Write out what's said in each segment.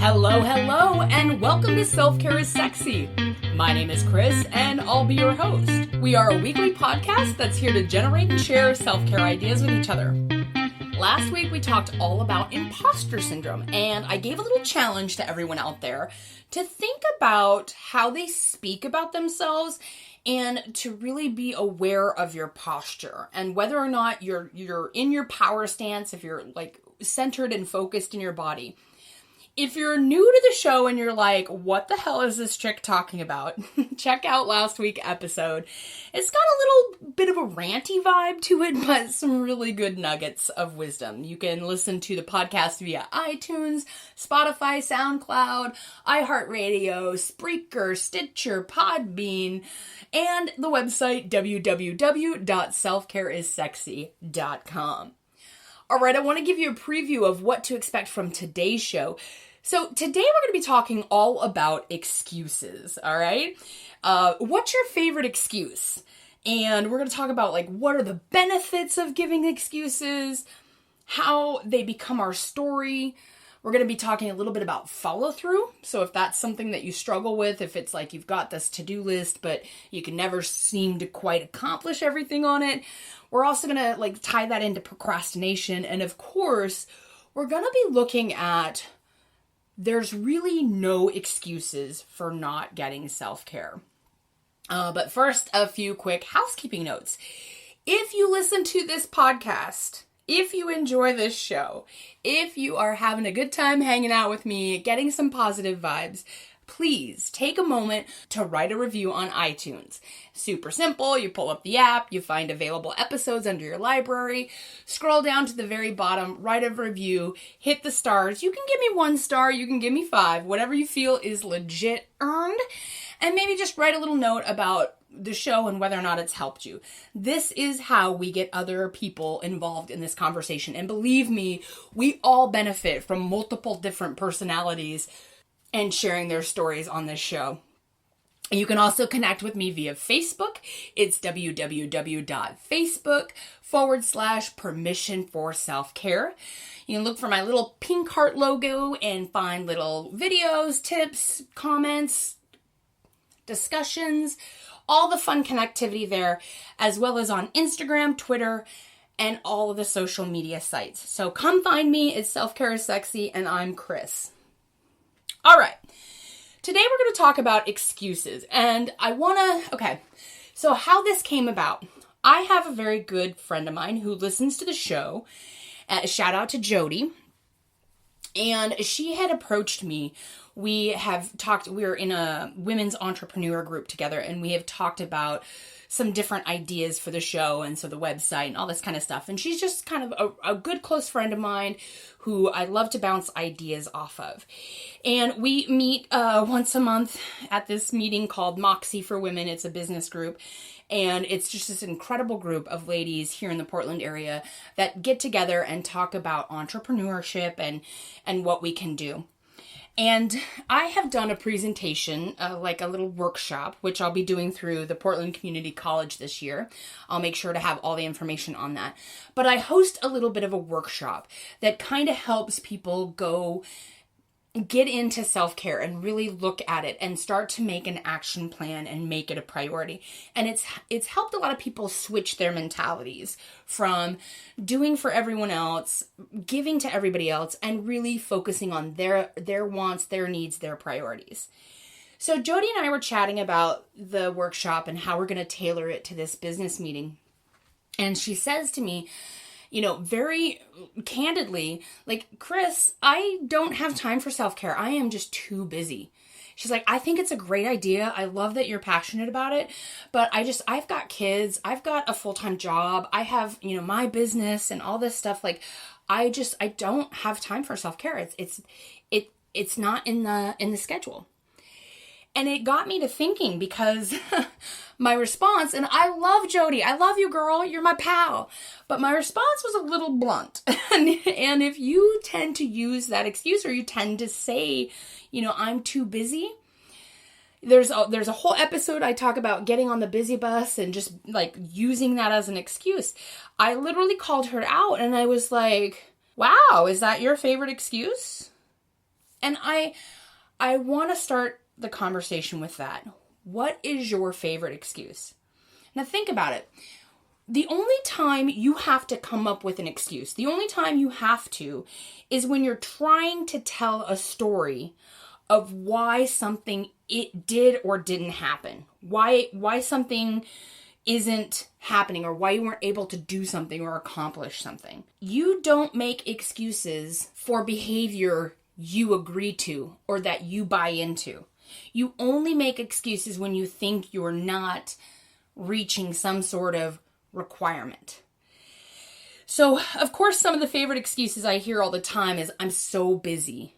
Hello, hello, and welcome to Self-Care is Sexy. My name is Chris, and I'll be your host. We are a weekly podcast that's here to generate and share self-care ideas with each other. Last week, we talked all about imposter syndrome, and I gave a little challenge to everyone out there to think about how they speak about themselves and to really be aware of your posture and whether or not you're in your power stance, if you're like centered and focused in your body. If you're new to the show and you're like, what the hell is this chick talking about? Check out last week's episode. It's got a little bit of a ranty vibe to it, but some really good nuggets of wisdom. You can listen to the podcast via iTunes, Spotify, SoundCloud, iHeartRadio, Spreaker, Stitcher, Podbean, and the website www.selfcareissexy.com. All right, I want to give you a preview of what to expect from today's show. So today we're going to be talking all about excuses, all right? What's your favorite excuse? And we're going to talk about like what are the benefits of giving excuses, how they become our story. We're going to be talking a little bit about follow-through. So if that's something that you struggle with, if it's like you've got this to-do list, but you can never seem to quite accomplish everything on it. We're also going to like tie that into procrastination. And of course, we're going to be looking at there's really no excuses for not getting self-care. But first, a few quick housekeeping notes. If you listen to this podcast, if you enjoy this show, if you are having a good time hanging out with me, getting some positive vibes, please take a moment to write a review on iTunes. Super simple. You pull up the app, you find available episodes under your library, scroll down to the very bottom, write a review, hit the stars. You can give me 1 star, you can give me 5, whatever you feel is legit earned, and maybe just write a little note about the show and whether or not it's helped you. This is how we get other people involved in this conversation. And believe me, we all benefit from multiple different personalities and sharing their stories on this show. You can also connect with me via Facebook. It's www.facebook.com/permission for self-care. You can look for my little pink heart logo and find little videos, tips, comments, discussions, all the fun connectivity there, as well as on Instagram, Twitter, and all of the social media sites. So come find me. It's Self-Care is Sexy, and I'm Chris. All right. Today we're going to talk about excuses, and so how this came about. I have a very good friend of mine who listens to the show. Shout out to Jody. And she had approached me. We're in a women's entrepreneur group together, and we have talked about some different ideas for the show and so the website and all this kind of stuff. And she's just kind of a good close friend of mine who I love to bounce ideas off of. And we meet once a month at this meeting called Moxie for Women. It's a business group. And it's just this incredible group of ladies here in the Portland area that get together and talk about entrepreneurship and what we can do. And I have done a presentation, like a little workshop, which I'll be doing through the Portland Community College this year. I'll make sure to have all the information on that. But I host a little bit of a workshop that kind of helps people get into self-care and really look at it and start to make an action plan and make it a priority. And it's helped a lot of people switch their mentalities from doing for everyone else, giving to everybody else, and really focusing on their wants, their needs, their priorities. So Jody and I were chatting about the workshop and how we're going to tailor it to this business meeting. And she says to me, very candidly, like, Chris, I don't have time for self-care. I am just too busy. She's like, I think it's a great idea. I love that you're passionate about it, but I've got kids. I've got a full-time job. I have, my business and all this stuff. Like, I don't have time for self-care. It's not in the schedule. And it got me to thinking because my response, and I love Jody. I love you, girl. You're my pal. But my response was a little blunt. And if you tend to use that excuse or you tend to say, I'm too busy, there's a whole episode I talk about getting on the busy bus and just like using that as an excuse. I literally called her out and I was like, wow, is that your favorite excuse? And I want to start the conversation with that. What is your favorite excuse? Now think about it. The only time you have to come up with an excuse, the only time you have to, is when you're trying to tell a story of why something it did or didn't happen. Why something isn't happening, or why you weren't able to do something or accomplish something. You don't make excuses for behavior you agree to or that you buy into. You only make excuses when you think you're not reaching some sort of requirement. So, of course, some of the favorite excuses I hear all the time is, I'm so busy.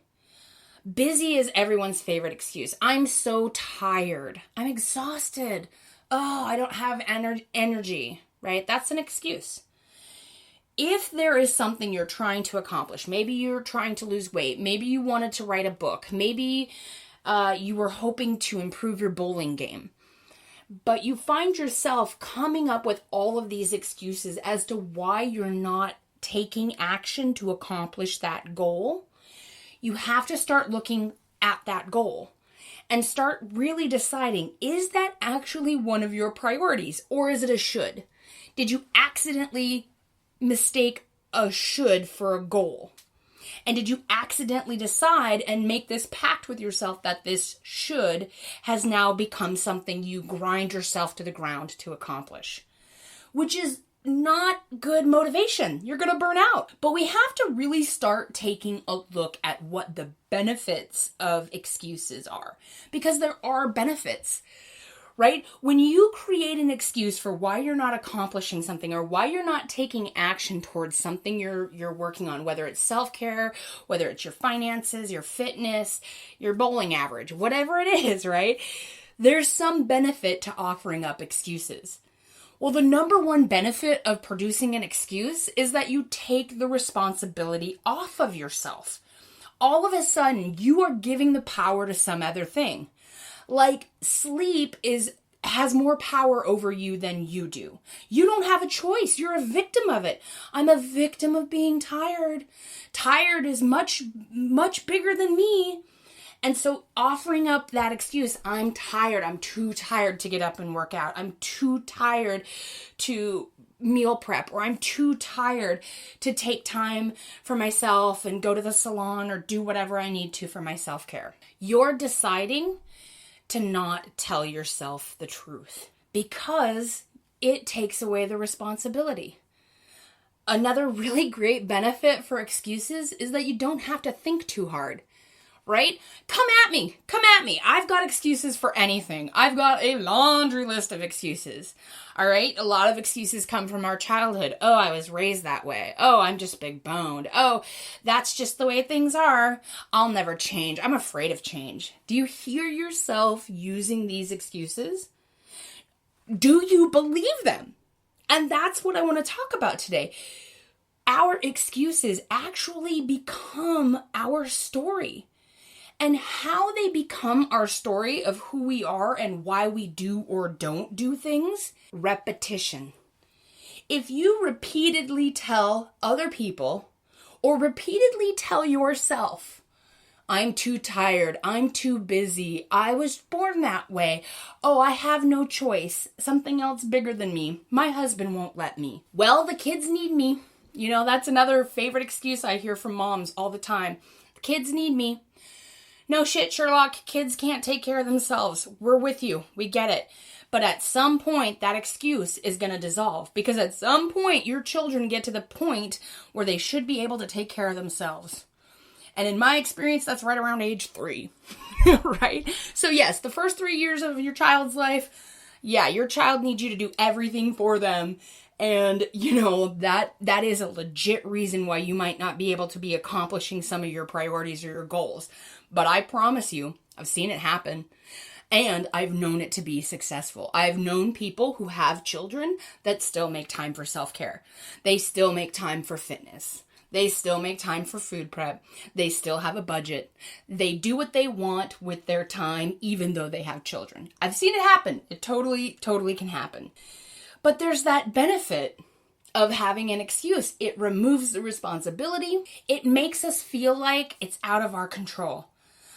Busy is everyone's favorite excuse. I'm so tired. I'm exhausted. Oh, I don't have energy, right? That's an excuse. If there is something you're trying to accomplish, maybe you're trying to lose weight, maybe you wanted to write a book, maybe you were hoping to improve your bowling game, but you find yourself coming up with all of these excuses as to why you're not taking action to accomplish that goal, you have to start looking at that goal and start really deciding, is that actually one of your priorities, or is it a should? Did you accidentally mistake a should for a goal? And did you accidentally decide and make this pact with yourself that this should has now become something you grind yourself to the ground to accomplish? Which is not good motivation. You're going to burn out. But we have to really start taking a look at what the benefits of excuses are, because there are benefits, right? When you create an excuse for why you're not accomplishing something or why you're not taking action towards something you're working on, whether it's self-care, whether it's your finances, your fitness, your bowling average, whatever it is, right? There's some benefit to offering up excuses. Well, the number one benefit of producing an excuse is that you take the responsibility off of yourself. All of a sudden, you are giving the power to some other thing. Like sleep has more power over you than you do. You don't have a choice. You're a victim of it. I'm a victim of being tired. Tired is much, much bigger than me. And so offering up that excuse, I'm tired, I'm too tired to get up and work out, I'm too tired to meal prep, or I'm too tired to take time for myself and go to the salon or do whatever I need to for my self-care. You're deciding to not tell yourself the truth because it takes away the responsibility. Another really great benefit for excuses is that you don't have to think too hard. Right? Come at me. I've got excuses for anything. I've got a laundry list of excuses. All right? A lot of excuses come from our childhood. Oh, I was raised that way. Oh, I'm just big boned. Oh, that's just the way things are. I'll never change. I'm afraid of change. Do you hear yourself using these excuses? Do you believe them? And that's what I want to talk about today. Our excuses actually become our story. And how they become our story of who we are and why we do or don't do things? Repetition. If you repeatedly tell other people or repeatedly tell yourself, I'm too tired, I'm too busy, I was born that way, oh, I have no choice, something else bigger than me, my husband won't let me. Well, the kids need me. You know, that's another favorite excuse I hear from moms all the time. The kids need me. No shit, Sherlock, kids can't take care of themselves. We're with you. We get it. But at some point, that excuse is going to dissolve because at some point, your children get to the point where they should be able to take care of themselves. And in my experience, that's right around age 3, right? So yes, the first 3 years of your child's life, yeah, your child needs you to do everything for them. And, you know, that is a legit reason why you might not be able to be accomplishing some of your priorities or your goals. But I promise you, I've seen it happen. And I've known it to be successful. I've known people who have children that still make time for self-care. They still make time for fitness. They still make time for food prep. They still have a budget. They do what they want with their time, even though they have children. I've seen it happen. It totally can happen. But there's that benefit of having an excuse. It removes the responsibility. It makes us feel like it's out of our control.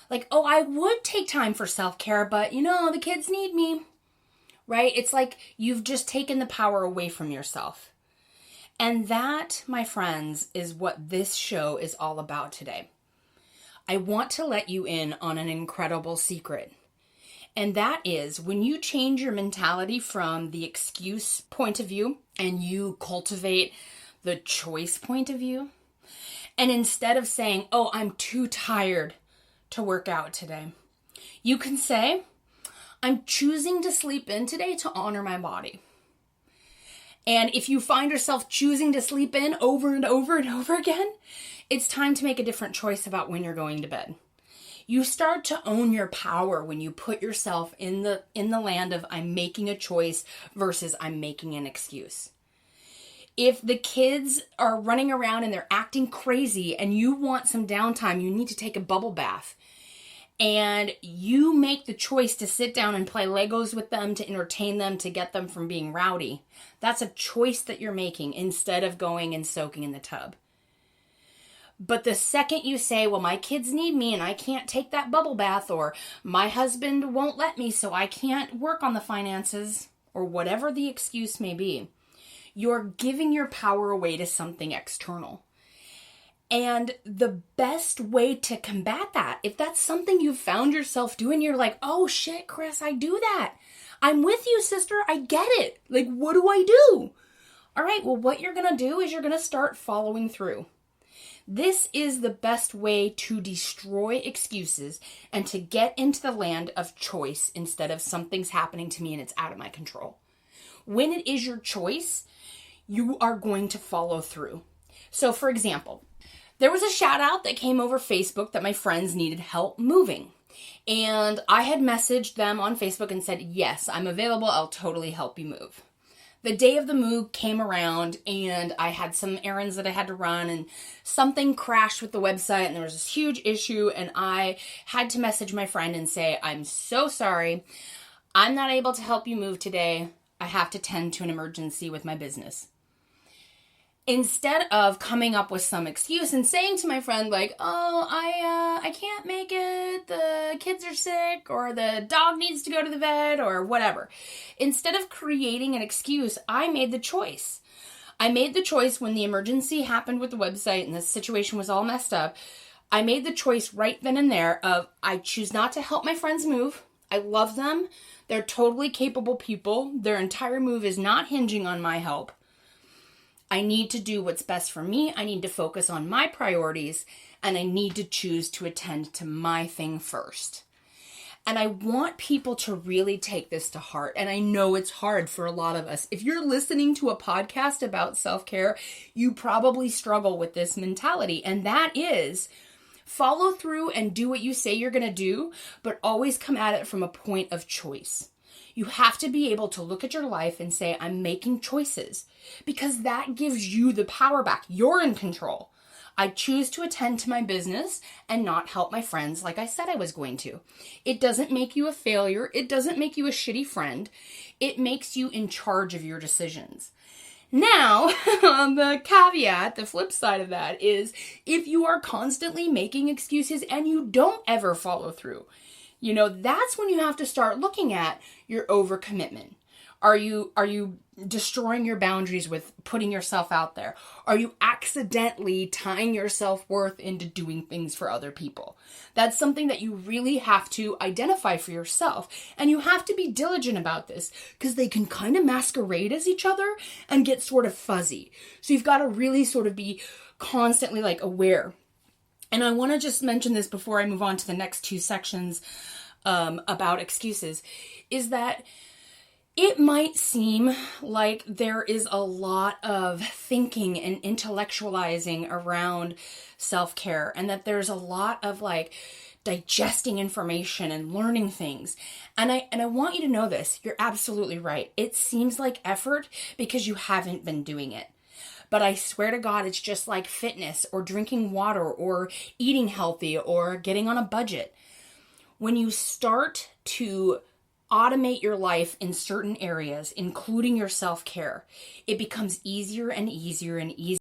Like, oh, I would take time for self-care, but the kids need me, right? It's like you've just taken the power away from yourself. And that, my friends, is what this show is all about today. I want to let you in on an incredible secret. And that is when you change your mentality from the excuse point of view and you cultivate the choice point of view. And instead of saying, oh, I'm too tired to work out today, you can say, I'm choosing to sleep in today to honor my body. And if you find yourself choosing to sleep in over and over and over again, it's time to make a different choice about when you're going to bed. You start to own your power when you put yourself in the land of I'm making a choice versus I'm making an excuse. If the kids are running around and they're acting crazy and you want some downtime, you need to take a bubble bath, and you make the choice to sit down and play Legos with them, to entertain them, to get them from being rowdy, that's a choice that you're making instead of going and soaking in the tub. But the second you say, well, my kids need me and I can't take that bubble bath, or my husband won't let me so I can't work on the finances, or whatever the excuse may be, you're giving your power away to something external. And the best way to combat that, if that's something you've found yourself doing, you're like, oh shit, Chris, I do that. I'm with you, sister. I get it. Like, what do I do? All right, well, what you're going to do is you're going to start following through. This is the best way to destroy excuses and to get into the land of choice instead of something's happening to me and it's out of my control. When it is your choice, you are going to follow through. So, for example, there was a shout out that came over Facebook that my friends needed help moving. And I had messaged them on Facebook and said, yes, I'm available. I'll totally help you move. The day of the move came around and I had some errands that I had to run and something crashed with the website and there was this huge issue and I had to message my friend and say, I'm so sorry. I'm not able to help you move today. I have to tend to an emergency with my business. Instead of coming up with some excuse and saying to my friend like, oh, I can't make it, the kids are sick, or the dog needs to go to the vet, or whatever. Instead of creating an excuse, I made the choice. I made the choice when the emergency happened with the website and the situation was all messed up. I made the choice right then and there of I choose not to help my friends move. I love them. They're totally capable people. Their entire move is not hinging on my help. I need to do what's best for me. I need to focus on my priorities, and I need to choose to attend to my thing first. And I want people to really take this to heart. And I know it's hard for a lot of us. If you're listening to a podcast about self-care, you probably struggle with this mentality. And that is follow through and do what you say you're going to do, but always come at it from a point of choice. You have to be able to look at your life and say, I'm making choices, because that gives you the power back. You're in control. I choose to attend to my business and not help my friends like I said I was going to. It doesn't make you a failure. It doesn't make you a shitty friend. It makes you in charge of your decisions. Now, the caveat, the flip side of that is if you are constantly making excuses and you don't ever follow through, that's when you have to start looking at your overcommitment. Are you destroying your boundaries with putting yourself out there? Are you accidentally tying your self-worth into doing things for other people? That's something that you really have to identify for yourself. And you have to be diligent about this because they can kind of masquerade as each other and get sort of fuzzy. So you've got to really sort of be constantly aware. And I want to just mention this before I move on to the next two sections about excuses, is that it might seem like there is a lot of thinking and intellectualizing around self-care, and that there's a lot of digesting information and learning things. And I want you to know this. You're absolutely right. It seems like effort because you haven't been doing it. But I swear to God, it's just like fitness or drinking water or eating healthy or getting on a budget. When you start to automate your life in certain areas, including your self-care, it becomes easier and easier and easier